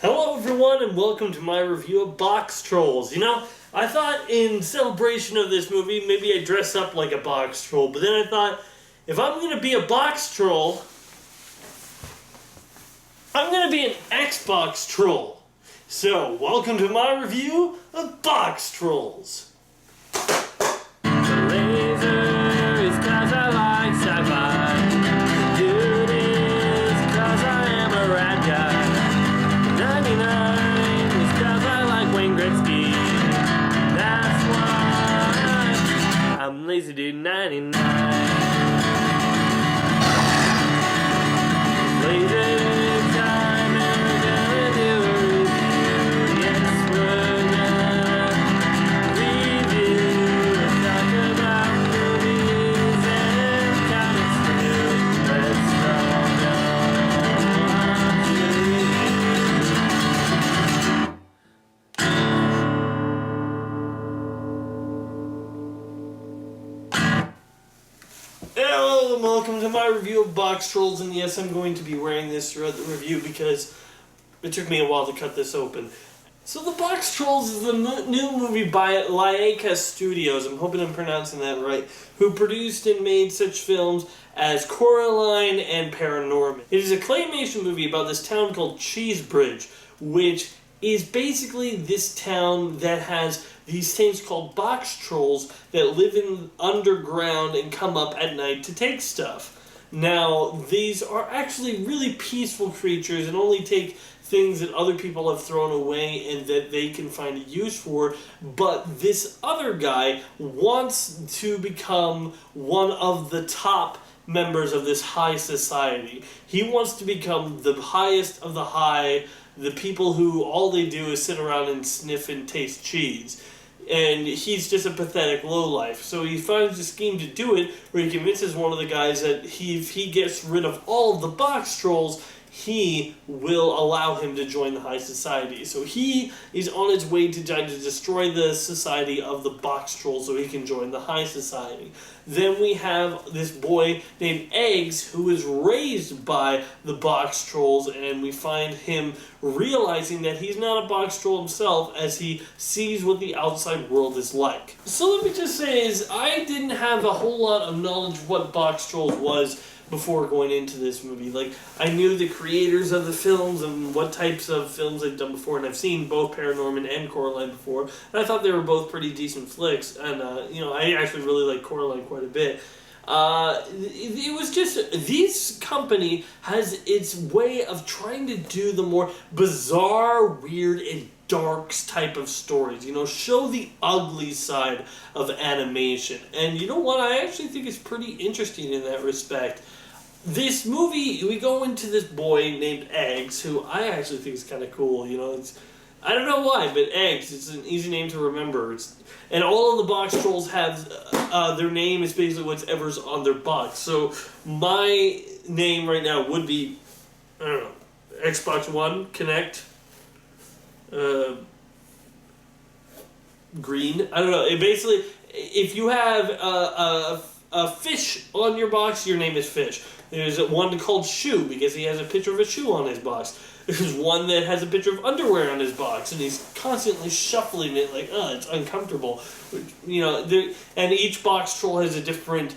Hello everyone and welcome to my review of Boxtrolls. You know, I thought in celebration of this movie, maybe I'd dress up like a box troll, but then I thought, if I'm going to be a box troll, I'm going to be an Xbox troll. So, welcome to my review of Boxtrolls. Lazy Dude 99. Lazy time and we're gonna do a review. Yes, we're gonna review. Let's talk about movies and comics too. Let's all go Hello and welcome to my review of Boxtrolls, and yes, I'm going to be wearing this throughout the review because it took me a while to cut this open. So the Boxtrolls is the new movie by Laika Studios, I'm hoping I'm pronouncing that right, who produced and made such films as Coraline and Paranorman. It is a claymation movie about this town called Cheesebridge, which is basically this town that has these things called Boxtrolls that live in underground and come up at night to take stuff. Now, these are actually really peaceful creatures and only take things that other people have thrown away and that they can find a use for, but this other guy wants to become one of the top members of this high society. He wants to become the highest of the high, the people who all they do is sit around and sniff and taste cheese. And he's just a pathetic lowlife. So he finds a scheme to do it where he convinces one of the guys that if he gets rid of all of the Boxtrolls, he will allow him to join the high society. So he is on his way to try to destroy the society of the Boxtrolls so he can join the high society. Then we have this boy named Eggs who is raised by the Boxtrolls, and we find him realizing that he's not a Boxtroll himself as he sees what the outside world is like. So let me just say is I didn't have a whole lot of knowledge of what Boxtrolls was before going into this movie. Like, I knew the creators of the films and what types of films they've done before, and I've seen both Paranorman and Coraline before, and I thought they were both pretty decent flicks, and, I actually really like Coraline quite a bit. It was just, this company has its way of trying to do the more bizarre, weird, and dark type of stories, show the ugly side of animation. And you know what, I actually think it's pretty interesting in that respect. This movie, we go into this boy named Eggs, who I actually think is kind of cool, I don't know why, but Eggs, it's an easy name to remember. And all of the Boxtrolls have, their name is basically whatever's on their box. So my name right now would be, I don't know, Xbox One, Connect, green. I don't know. It basically, if you have a fish on your box, your name is Fish. There's one called Shoe because he has a picture of a shoe on his box. There's one that has a picture of underwear on his box, and he's constantly shuffling it like, it's uncomfortable. And each Boxtroll has a different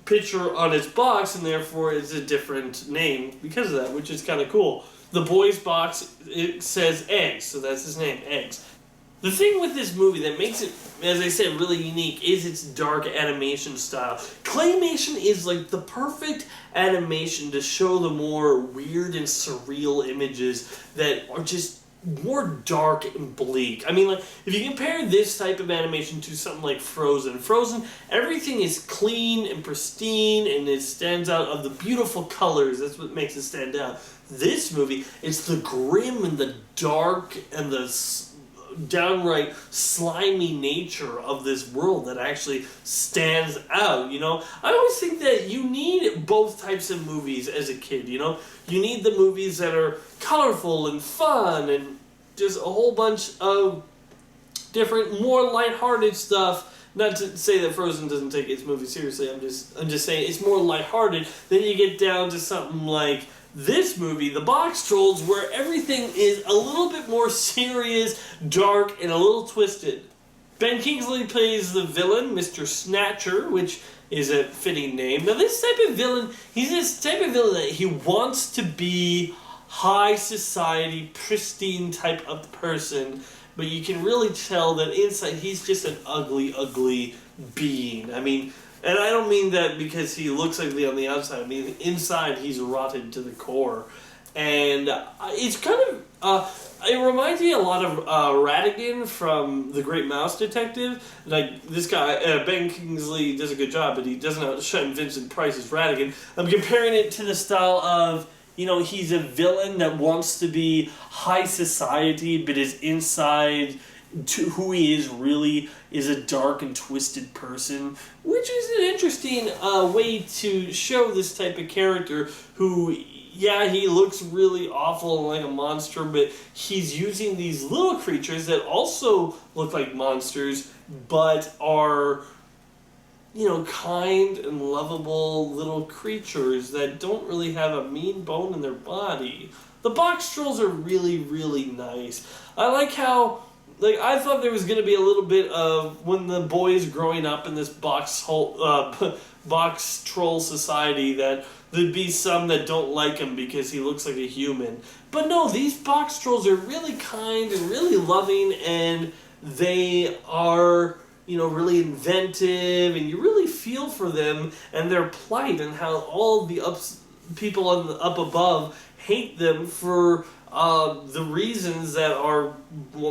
picture on his box, and therefore it's a different name because of that, which is kind of cool. The boy's box, it says Eggs, so that's his name, Eggs. The thing with this movie that makes it, as I said, really unique is its dark animation style. Claymation is like the perfect animation to show the more weird and surreal images that are just more dark and bleak. I mean, like, if you compare this type of animation to something like Frozen, everything is clean and pristine and it stands out of the beautiful colors. That's what makes it stand out. This movie, it's the grim and the dark and the downright slimy nature of this world that actually stands out, I always think that you need both types of movies as a kid, You need the movies that are colorful and fun and just a whole bunch of different, more lighthearted stuff. Not to say that Frozen doesn't take its movie seriously, I'm just saying it's more lighthearted. Then you get down to something like this movie, The Boxtrolls, where everything is a little bit more serious, dark, and a little twisted. Ben Kingsley plays the villain, Mr. Snatcher, which is a fitting name. Now, this type of villain, he's this type of villain that he wants to be high society, pristine type of person, but you can really tell that inside he's just an ugly, ugly being. I mean, and I don't mean that because he looks ugly on the outside. I mean, inside he's rotten to the core. And it's kind of, it reminds me a lot of Ratigan from The Great Mouse Detective. Like, this guy, Ben Kingsley, does a good job, but he doesn't outshine Vincent Price's Ratigan. I'm comparing it to the style of, you know, he's a villain that wants to be high society, but is inside to who he is really is a dark and twisted person, which is an interesting way to show this type of character who, yeah, he looks really awful and like a monster, but he's using these little creatures that also look like monsters, but are, you know, kind and lovable little creatures that don't really have a mean bone in their body. The Boxtrolls are really, really nice. I like how, like, I thought there was going to be a little bit of when the boys growing up in this box troll society that there'd be some that don't like him because he looks like a human. But no, these Boxtrolls are really kind and really loving, and they are, you know, really inventive, and you really feel for them and their plight and how all the people up above hate them for the reasons that are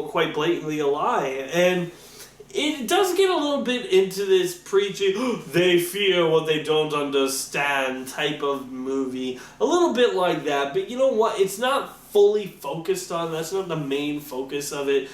quite blatantly a lie. And it does get a little bit into this preachy, they fear what they don't understand type of movie. A little bit like that, but you know what? It's not fully focused on, that's not the main focus of it.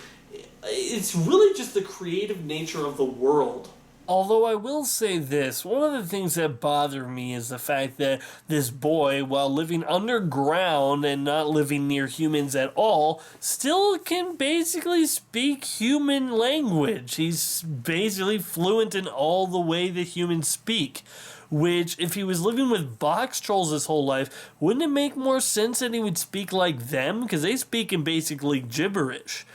It's really just the creative nature of the world. Although I will say this, one of the things that bother me is the fact that this boy, while living underground and not living near humans at all, still can basically speak human language. He's basically fluent in all the way that humans speak. Which, if he was living with Boxtrolls his whole life, wouldn't it make more sense that he would speak like them? Because they speak in basically gibberish.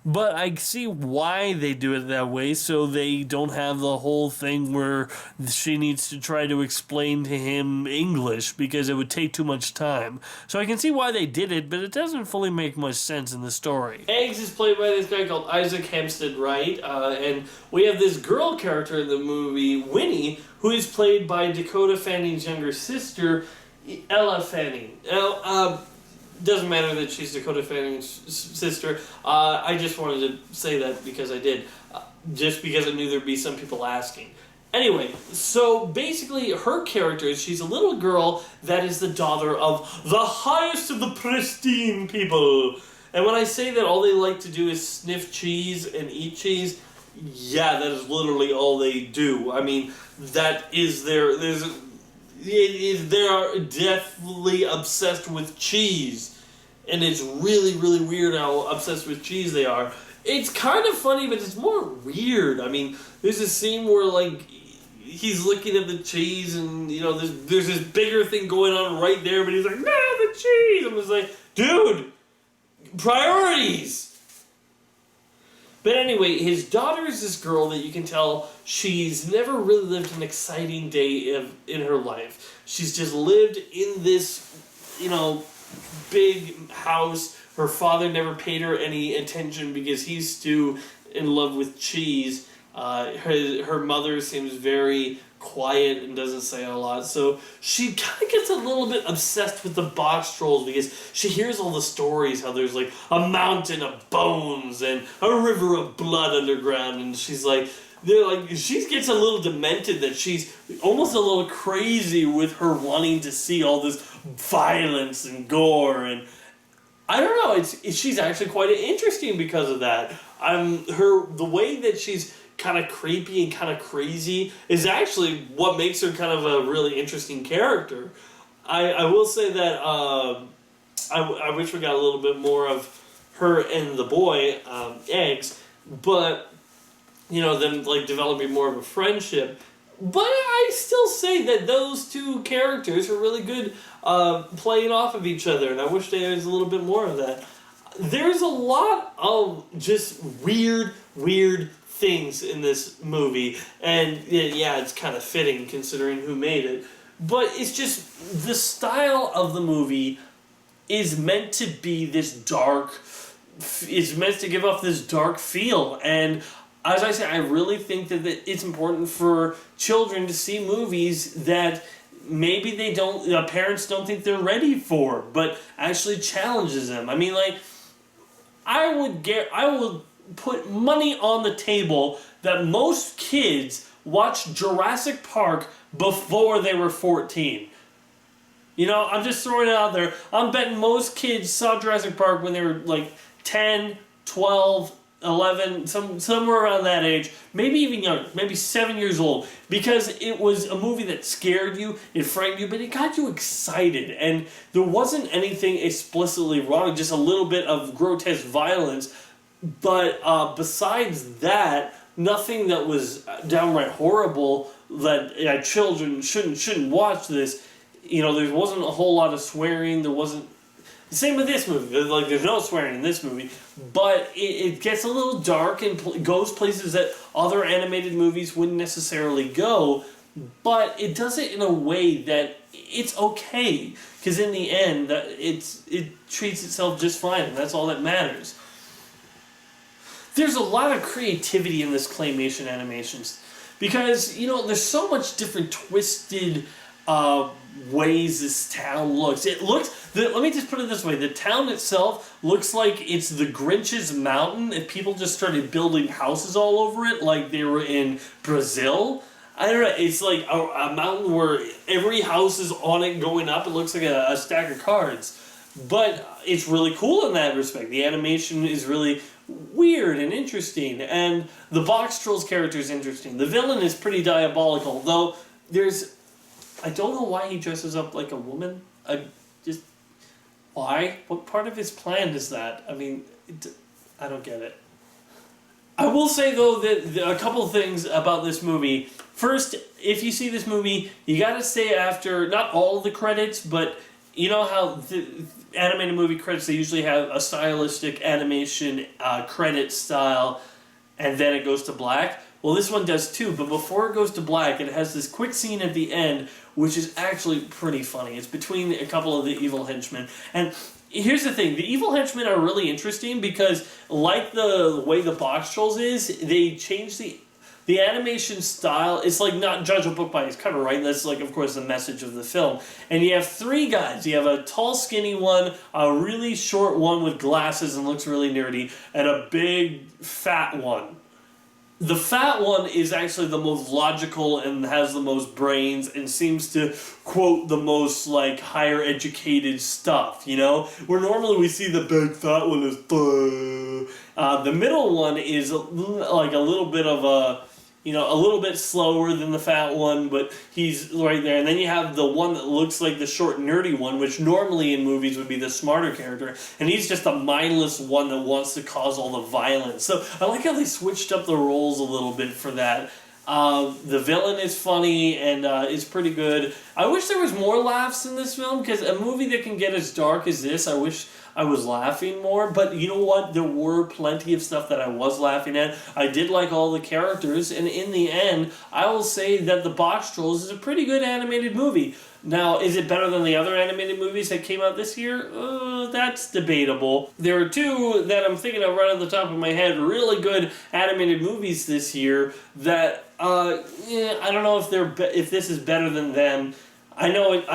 But I see why they do it that way, so they don't have the whole thing where she needs to try to explain to him English, because it would take too much time. So I can see why they did it, but it doesn't fully make much sense in the story. Eggs is played by this guy called Isaac Hempstead Wright, and we have this girl character in the movie, Winnie, who is played by Dakota Fanning's younger sister, Ella Fanning. Now, doesn't matter that she's Dakota Fanning's sister. I just wanted to say that because I did. Just because I knew there'd be some people asking. Anyway, so basically her character is she's a little girl that is the daughter of the highest of the pristine people. And when I say that all they like to do is sniff cheese and eat cheese, yeah, that is literally all they do. I mean, that is they are definitely obsessed with cheese. And it's really, really weird how obsessed with cheese they are. It's kind of funny, but it's more weird. I mean, there's a scene where, like, he's looking at the cheese and, you know, there's this bigger thing going on right there, but he's like, no, the cheese! I'm just like, dude, priorities! But anyway, his daughter is this girl that you can tell she's never really lived an exciting day in her life. She's just lived in this, you know, big house. Her father never paid her any attention because he's too in love with cheese. Her mother seems very quiet and doesn't say a lot, so she kind of gets a little bit obsessed with the Boxtrolls because she hears all the stories how there's like a mountain of bones and a river of blood underground, and she's like, she gets a little demented that she's almost a little crazy with her wanting to see all this violence and gore, and I don't know, she's actually quite interesting because of that. The way that she's kind of creepy and kind of crazy is actually what makes her kind of a really interesting character. I will say that I wish we got a little bit more of her and the boy, Eggs, but, you know, them like developing more of a friendship. But I still say that those two characters are really good playing off of each other, and I wish there was a little bit more of that. There's a lot of just weird things in this movie, and yeah, it's kind of fitting considering who made it. But it's just, the style of the movie is meant to be this dark, is meant to give off this dark feel, and as I say, I really think that it's important for children to see movies that maybe parents don't think they're ready for, but actually challenges them. I mean, like, I would put money on the table that most kids watched Jurassic Park before they were 14. You know, I'm just throwing it out there. I'm betting most kids saw Jurassic Park when they were like 10, 12, 11, somewhere around that age, maybe even younger, maybe 7 years old, because it was a movie that scared you, it frightened you, but it got you excited, and there wasn't anything explicitly wrong, just a little bit of grotesque violence, but besides that, nothing that was downright horrible that children shouldn't watch this. You know, there wasn't a whole lot of swearing, there wasn't. Same with this movie. Like, there's no swearing in this movie, but it gets a little dark and goes places that other animated movies wouldn't necessarily go, but it does it in a way that it's okay, because in the end, it treats itself just fine, and that's all that matters. There's a lot of creativity in this claymation animations, because, you know, there's so much different twisted ways this town looks. Let me just put it this way, the town itself looks like it's the Grinch's mountain if people just started building houses all over it like they were in Brazil. I don't know, it's like a mountain where every house is on it going up. It looks like a stack of cards. But it's really cool in that respect. The animation is really weird and interesting, and the Boxtrolls character is interesting. The villain is pretty diabolical, though I don't know why he dresses up like a woman. Why? What part of his plan is that? I mean, I don't get it. I will say, though, that a couple of things about this movie. First, if you see this movie, you gotta stay after, not all of the credits, but you know how the animated movie credits, they usually have a stylistic animation credit style, and then it goes to black? Well, this one does too, but before it goes to black, it has this quick scene at the end, which is actually pretty funny. It's between a couple of the evil henchmen. And here's the thing, the evil henchmen are really interesting because, like the way the Boxtrolls is, they change the animation style. It's like not judge a book by its cover, right? That's like, of course, the message of the film. And you have three guys. You have a tall, skinny one, a really short one with glasses and looks really nerdy, and a big, fat one. The fat one is actually the most logical and has the most brains and seems to quote the most, like, higher educated stuff, you know? Where normally we see the big fat one as the middle one is like a little bit of a little bit slower than the fat one, but he's right there. And then you have the one that looks like the short, nerdy one, which normally in movies would be the smarter character. And he's just a mindless one that wants to cause all the violence. So I like how they switched up the roles a little bit for that. The villain is funny and is pretty good. I wish there was more laughs in this film, because a movie that can get as dark as this, I wish I was laughing more, but you know what? There were plenty of stuff that I was laughing at. I did like all the characters, and in the end, I will say that The Boxtrolls is a pretty good animated movie. Now, is it better than the other animated movies that came out this year? That's debatable. There are two that I'm thinking of right off the top of my head, really good animated movies this year that, I don't know if this is better than them. I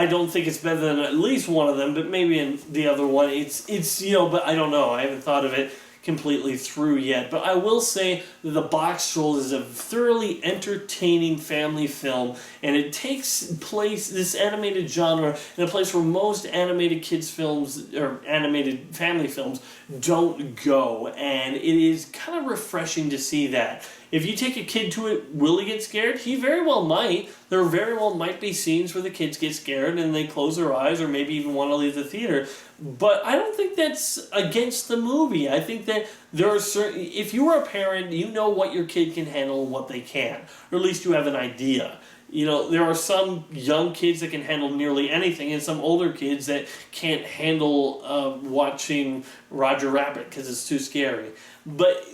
don't think it's better than at least one of them, but maybe in the other one, it's but I don't know. I haven't thought of it completely through yet. But I will say that The Boxtrolls is a thoroughly entertaining family film, and it takes place, this animated genre, in a place where most animated kids films, or animated family films, don't go. And it is kind of refreshing to see that. If you take a kid to it, will he get scared? He very well might. There very well might be scenes where the kids get scared and they close their eyes or maybe even want to leave the theater. But I don't think that's against the movie. I think that there are certain... If you are a parent, you know what your kid can handle and what they can't. Or at least you have an idea. there are some young kids that can handle nearly anything, and some older kids that can't handle watching Roger Rabbit because it's too scary. But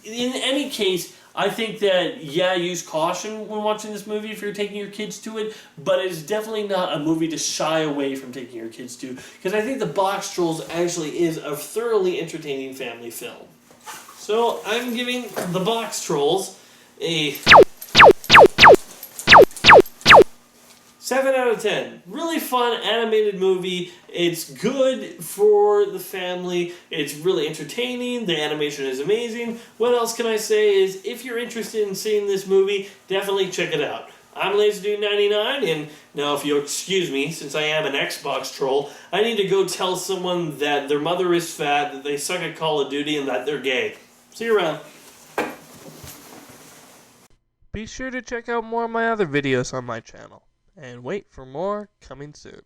in any case, I think that, use caution when watching this movie if you're taking your kids to it, but it's definitely not a movie to shy away from taking your kids to, because I think The Boxtrolls actually is a thoroughly entertaining family film. So I'm giving The Boxtrolls a 7 out of 10. Really fun animated movie. It's good for the family. It's really entertaining. The animation is amazing. What else can I say is, if you're interested in seeing this movie, definitely check it out. I'm LazyDude99, and now if you'll excuse me, since I am an Xbox troll, I need to go tell someone that their mother is fat, that they suck at Call of Duty, and that they're gay. See you around. Be sure to check out more of my other videos on my channel. And wait for more coming soon.